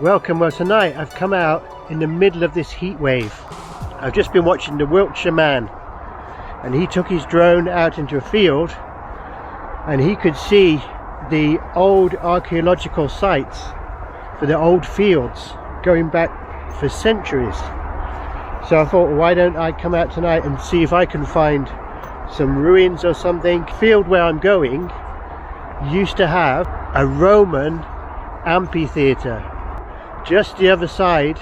Welcome. Well, tonight I've come out in the middle of this heat wave. I've just been watching the Wiltshire Man, and he took his drone out into a field and he could see the old archaeological sites for the old fields going back for centuries. So I thought, why don't I come out tonight and see if I can find some ruins or something. The field where I'm going used to have a Roman amphitheatre just the other side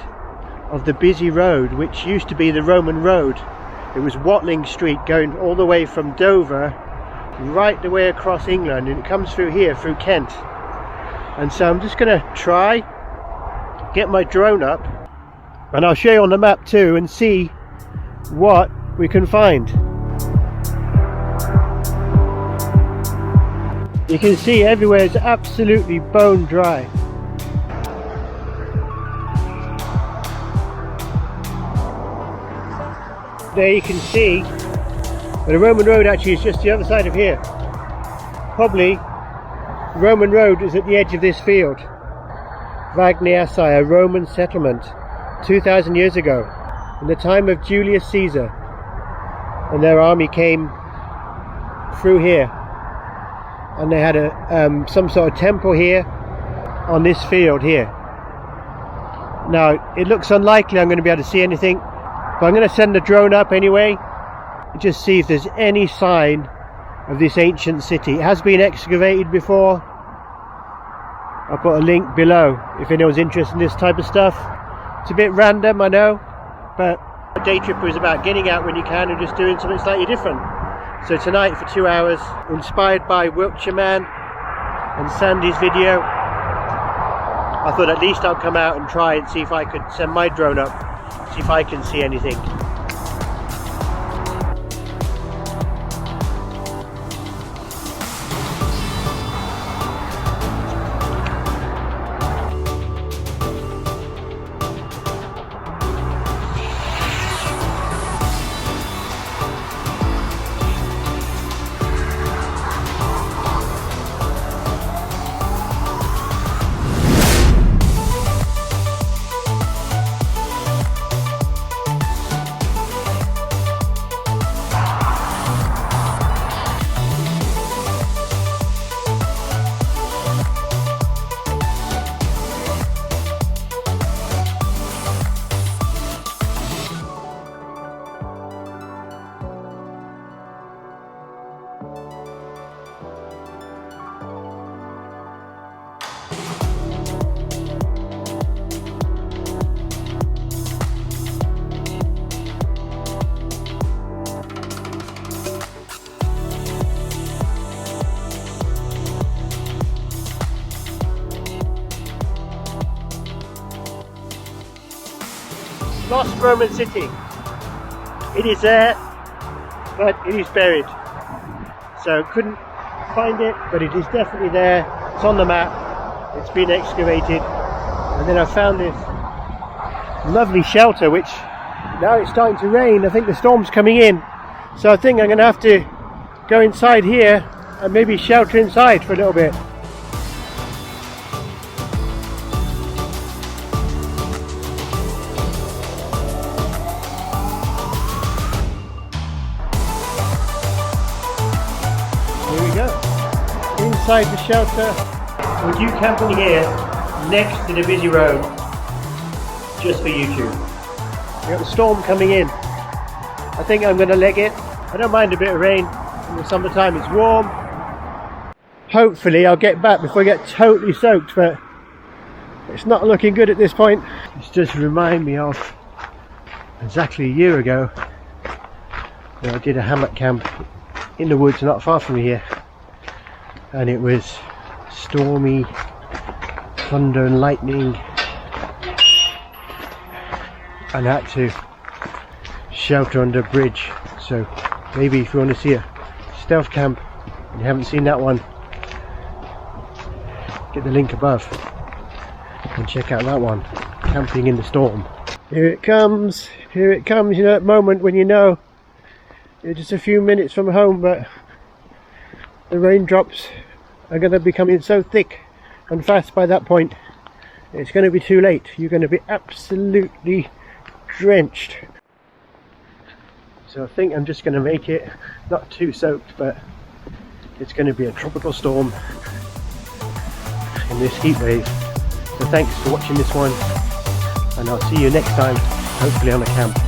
of the busy road, which used to be the Roman road. It was Watling Street, going all the way from Dover right the way across England, and it comes through here, through Kent. And so I'm just going to try, get my drone up, and I'll show you on the map too and see what we can find. You can see everywhere is absolutely bone dry. There you can see the Roman road actually is just the other side of here. Probably the Roman road is at the edge of this field. Vagniasai, a Roman settlement 2,000 years ago, in the time of Julius Caesar, and their army came through here, and they had a some sort of temple here on this field here. Now it looks unlikely I'm going to be able to see anything, but I'm going to send the drone up anyway and just see if there's any sign of this ancient city. It has been excavated before. I'll put a link below if anyone's interested in this type of stuff. It's a bit random, I know, but a day tripper is about getting out when you can and just doing something slightly different. So tonight for 2 hours, inspired by Wiltshire Man and Sandy's video, I thought at least I'll come out and try and see if I could send my drone up, see if I can see anything. Lost Roman city. It is there, but it is buried. So couldn't find it, but it is definitely there. It's on the map. It's been excavated. And then I found this lovely shelter, which now it's starting to rain. I think the storm's coming in. So I think I'm going to have to go inside here and maybe shelter inside for a little bit. Inside the shelter, with you camping here next to the busy road, just for YouTube. We got the storm coming in. I think I'm going to leg it. I don't mind a bit of rain in the summertime. It's warm. Hopefully I'll get back before I get totally soaked, but it's not looking good at this point. It's just remind me of exactly a year ago when I did a hammock camp in the woods not far from here. And it was stormy, thunder and lightning, and I had to shelter under a bridge. So maybe if you want to see a stealth camp and you haven't seen that one, get the link above and check out that one, camping in the storm. Here it comes, you know, that moment when you know you're just a few minutes from home, but the raindrops are going to be coming so thick and fast by that point. It's going to be too late. You're going to be absolutely drenched. So I think I'm just going to make it not too soaked, but it's going to be a tropical storm in this heat wave. So thanks for watching this one, and I'll see you next time, hopefully on a camp.